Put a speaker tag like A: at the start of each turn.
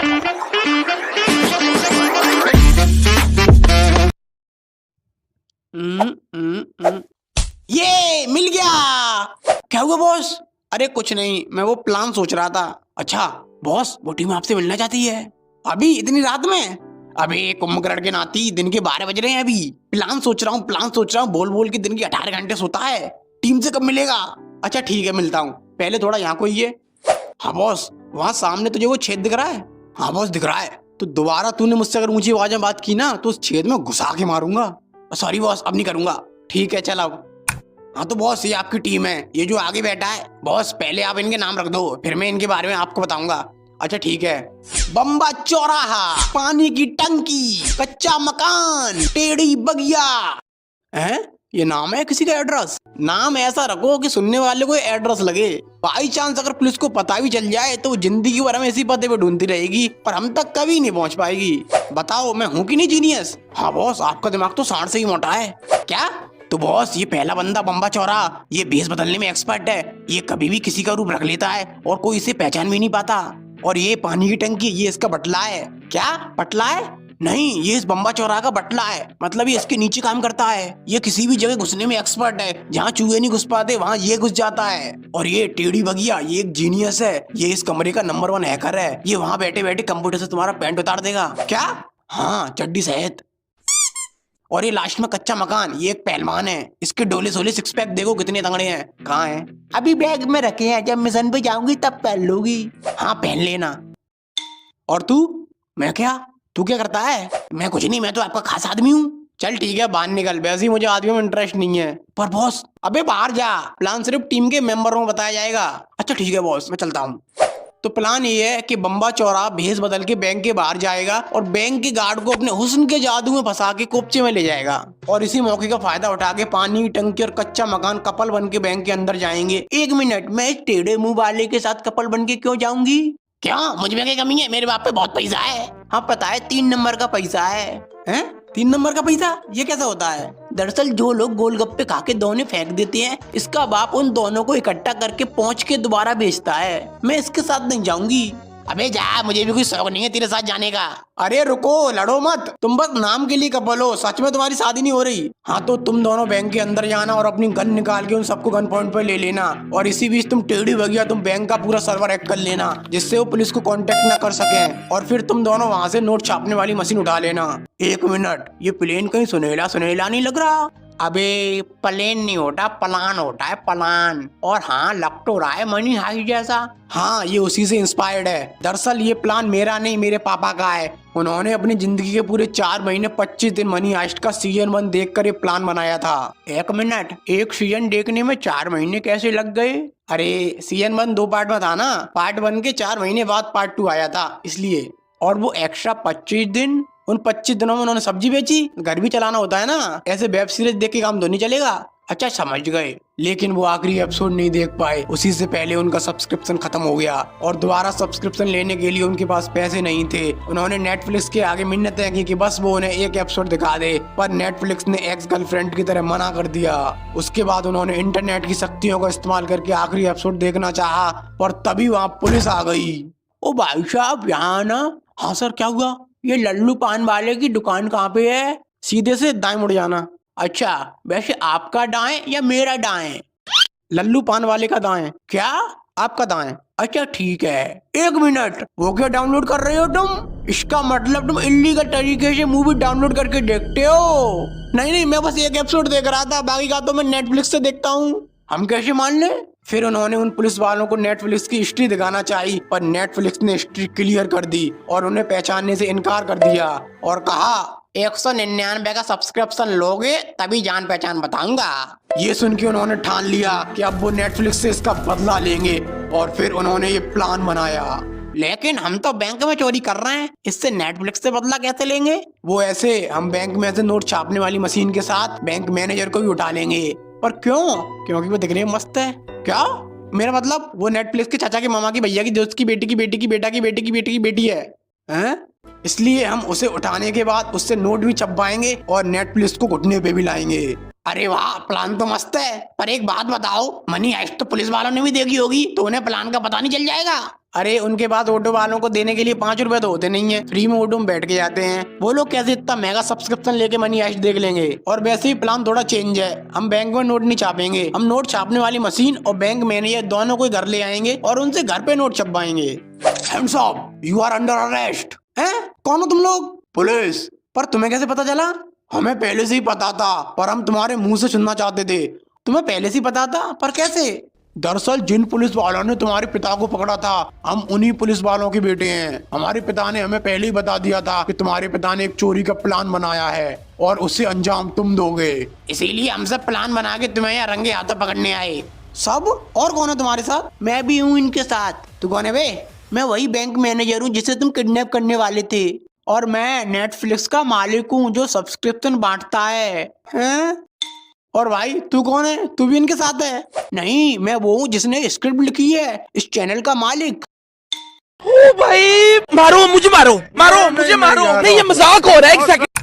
A: ये मिल गया। क्या हुआ बॉस? अरे कुछ नहीं, मैं वो प्लान सोच रहा था। अच्छा बॉस, वो टीम आपसे मिलना चाहती है। अभी इतनी रात में? अबे कुंभकर्ण के नाती, दिन के 12 बज रहे हैं अभी। प्लान सोच रहा हूँ, बोल बोल के दिन के 18 घंटे सोता है। टीम से कब मिलेगा? अच्छा ठीक है, मिलता हूँ। पहले थोड़ा यहाँ को ये। हाँ बॉस, वहाँ सामने तुझे वो छेद दिख रहा है? हाँ बॉस दिख रहा है। तो दोबारा तूने मुझसे अगर ऊंची आवाज में बात की ना तो उस छेद में घुसा के मारूंगा। सॉरी बॉस, अब नहीं करूंगा। ठीक है चल अब। हाँ तो बॉस, ये आपकी टीम है, ये जो आगे बैठा है। बॉस पहले आप इनके नाम रख दो, फिर मैं इनके बारे में आपको बताऊंगा। अच्छा ठीक है। बम्बा चौराहा, पानी की टंकी, कच्चा मकान, टेढ़ी बगिया। हैं? ये नाम है किसी का एड्रेस? नाम ऐसा रखो कि सुनने वाले को एड्रेस लगे। बाई चांस अगर पुलिस को पता भी चल जाए तो जिंदगी भर हमें इसी पते पे ढूंढती रहेगी, पर हम तक कभी नहीं पहुंच पाएगी। बताओ मैं हूँ कि नहीं जीनियस? हाँ बॉस, आपका दिमाग तो सांड से ही मोटा है। क्या? तो बॉस ये पहला बंदा बम्बा चौराहा, ये भेष बदलने में एक्सपर्ट है। ये कभी भी किसी का रूप रख लेता है और कोई इसे पहचान भी नहीं पाता। और ये पानी की टंकी, ये इसका बटला है। क्या बटला है? नहीं, ये इस बम्बा चौराहा का बटला है, मतलब ये इसके नीचे काम करता है। ये किसी भी जगह घुसने में एक्सपर्ट है, जहाँ चूहे नहीं घुस पाते वहाँ ये घुस जाता है। और ये टेढ़ी बगिया, ये एक जीनियस है, ये इस कमरे का नंबर 1 हैकर है। ये वहाँ बैठे बैठे कंप्यूटर से तुम्हारा पैंट उतार देगा। क्या? हाँ, चड्डी सहित। और ये लास्ट में कच्चा मकान, ये एक पहलवान है। इसके डोले सोले सिक्स पैक देखो कितने तगड़े हैं। कहाँ हैं? अभी बैग में रखे हैं, जब मिशन पे जाऊंगी तब पहन लूंगी। हाँ पहन लेना। और तू? मैं क्या? तू क्या करता है? मैं कुछ नहीं, मैं तो आपका खास आदमी हूँ। चल ठीक है, बाहर निकल, वैसे ही मुझे आदमियों में इंटरेस्ट नहीं है। पर बॉस, अबे बाहर जा, प्लान सिर्फ टीम के मेंबरों को बताया जाएगा। अच्छा ठीक है बॉस, मैं चलता हूँ। तो प्लान ये है कि बम्बा चौराहा भेष बदल के बैंक के बाहर जाएगा और बैंक के गार्ड को अपने हुस्न के जादू में फंसा के कोपचे में ले जाएगा। और इसी मौके का फायदा उठा के पानी की टंकी और कच्चा मकान कपल बन के बैंक के अंदर जाएंगे। 1 मिनट, मैं इस टेढ़े मुंह वाले के साथ कपल बन के क्यों जाऊंगी? क्या मुझ में क्या कमी है? मेरे बाप पे बहुत पैसा है। हाँ पता है, 3 नंबर का पैसा है। हैं? 3 नंबर का पैसा? ये कैसा होता है? दरअसल जो लोग गोलगप्पे खा के दोने फेंक देते हैं, इसका बाप उन दोनों को इकट्ठा करके पहुंच के दोबारा बेचता है। मैं इसके साथ नहीं जाऊंगी। अबे जा, मुझे भी कोई शौक नहीं है तेरे साथ जाने का। अरे रुको, लड़ो मत, तुम बस नाम के लिए कपल हो, सच में तुम्हारी शादी नहीं हो रही। हाँ तो तुम दोनों बैंक के अंदर जाना और अपनी गन निकाल के उन सबको गन पॉइंट पे ले लेना। और इसी बीच तुम टेढ़ी बगिया, तुम बैंक का पूरा सर्वर हैक कर लेना, जिससे वो पुलिस को कांटेक्ट ना कर सके। और फिर तुम दोनों वहाँ से नोट छापने वाली मशीन उठा लेना। 1 मिनट, ये प्लेन कहीं सुनहला सुनहला नहीं लग रहा? अबे प्लेन नहीं होता, प्लान होता है, प्लान। और हाँ, लग तो रहा है मनी हाइस्ट जैसा। हाँ, ये उसी से इंस्पायर्ड है। दरअसल ये प्लान मेरा नहीं, मेरे पापा का है। उन्होंने अपनी जिंदगी के पूरे 4 महीने 25 दिन मनी हाइस्ट का सीजन 1 देखकर ये प्लान बनाया था। 1 मिनट, एक सीजन देखने में 4 महीने कैसे लग गए? अरे सीजन 1 2 पार्ट में था ना, पार्ट 1 के 4 महीने बाद पार्ट 2 आया था, इसलिए। और वो एक्स्ट्रा 25 दिन, उन 25 दिनों में उन्होंने सब्जी बेची, घर भी चलाना होता है ना, ऐसे वेब सीरीज देख के काम तो नहीं चलेगा। अच्छा समझ गए। लेकिन वो आखिरी एपिसोड नहीं देख पाए, उसी से पहले उनका सब्सक्रिप्शन खत्म हो गया और दोबारा सब्सक्रिप्शन लेने के लिए उनके पास पैसे नहीं थे। उन्होंने नेटफ्लिक्स के आगे मिन्नतें की कि बस वो उन्हें एक एपिसोड दिखा दे, पर नेटफ्लिक्स ने एक्स गर्लफ्रेंड की तरह मना कर दिया। उसके बाद उन्होंने इंटरनेट की शक्तियों का इस्तेमाल करके आखिरी एपिसोड देखना चाहा, पर तभी वहाँ पुलिस आ गई। ओ भाई साहब, यहाँ ना। हाँ सर, क्या हुआ? ये लल्लू पान वाले की दुकान कहाँ पे है? सीधे से दाएं मुड़ जाना। अच्छा, वैसे आपका दाएं या मेरा दाएं? लल्लू पान वाले का दाएं। क्या? आपका दाएं? अच्छा ठीक है। 1 मिनट, वो क्या डाउनलोड कर रहे हो तुम? इसका मतलब तुम इल्लीगल तरीके से मूवी डाउनलोड करके देखते हो? नहीं नहीं, मैं बस एक एपिसोड देख रहा था, बाकी का तो मैं नेटफ्लिक्स से देखता हूँ। हम कैसे मान ले? फिर उन्होंने उन पुलिस वालों को नेटफ्लिक्स की हिस्ट्री दिखाना चाहिए, पर नेटफ्लिक्स ने हिस्ट्री क्लियर कर दी और उन्हें पहचानने से इनकार कर दिया और कहा 199 का सब्सक्रिप्शन लोगे तभी जान पहचान बताऊंगा। ये सुन के उन्होंने ठान लिया कि अब वो नेटफ्लिक्स से इसका बदला लेंगे और फिर उन्होंने ये प्लान बनाया। लेकिन हम तो बैंक में चोरी कर रहे हैं, इससे नेटफ्लिक्स से बदला कैसे लेंगे? वो ऐसे, हम बैंक में से नोट छापने वाली मशीन के साथ बैंक मैनेजर को भी उठा लेंगे। पर क्यों? क्योंकि वो दिखने में मस्त है। क्या? मेरा मतलब वो नेटफ्लिक्स के चाचा के मामा की भैया की दोस्त की बेटी की बेटी की बेटा की बेटी की बेटी की बेटी है, हैं? इसलिए हम उसे उठाने के बाद उससे नोट भी छपवाएंगे और नेटफ्लिक्स को घुटने पे भी लाएंगे। अरे वाह, प्लान तो मस्त है, पर एक बात बताओ, मनी हाइस्ट तो पुलिस वालों ने भी देखी होगी, तो उन्हें प्लान का पता नहीं चल जाएगा? अरे उनके पास ऑटो वालों को देने के लिए 5 रुपए तो होते नहीं है, फ्री में ऑटो में बैठ के जाते हैं। वो लोग कैसे इतना मेगा सब्सक्रिप्शन लेके मनी ऐश देख लेंगे। और वैसे ही प्लान थोड़ा चेंज है, हम बैंक में नोट नहीं छापेंगे, हम नोट छापने वाली मशीन और बैंक मैनेजर दोनों को घर ले आएंगे और उनसे घर पे नोट छपवाएंगे। Hands up, you are under arrest. हैं? कौन हो तुम लोग? पुलिस। पर तुम्हें कैसे पता चला? हमें पहले से ही पता था, पर हम तुम्हारे मुंह से सुनना चाहते थे। तुम्हें पहले से ही पता था, पर कैसे? दरअसल जिन पुलिस वालों ने तुम्हारे पिता को पकड़ा था, हम उन्हीं पुलिस वालों के बेटे हैं। हमारे पिता ने हमें पहले ही बता दिया था कि तुम्हारे पिता ने एक चोरी का प्लान बनाया है और उससे अंजाम तुम दोगे। इसीलिए हम सब प्लान बना के तुम्हें यहाँ रंगे हाथों पकड़ने आए। सब? और कौन है तुम्हारे साथ? मैं भी हूँ इनके साथ। तू कौन है बे? मैं वही बैंक मैनेजर हूँ जिसे तुम किडनैप करने वाले थे। और मैं नेटफ्लिक्स का मालिक हूँ जो सब्सक्रिप्शन बांटता है। हैं? और भाई तू कौन है? तू भी इनके साथ है? नहीं, मैं वो हूँ जिसने स्क्रिप्ट लिखी है, इस चैनल का मालिक।
B: ओ भाई, मारो मुझे, मारो मारो मुझे, मारो नहीं, ये मजाक हो रहा है। एक सेकंड।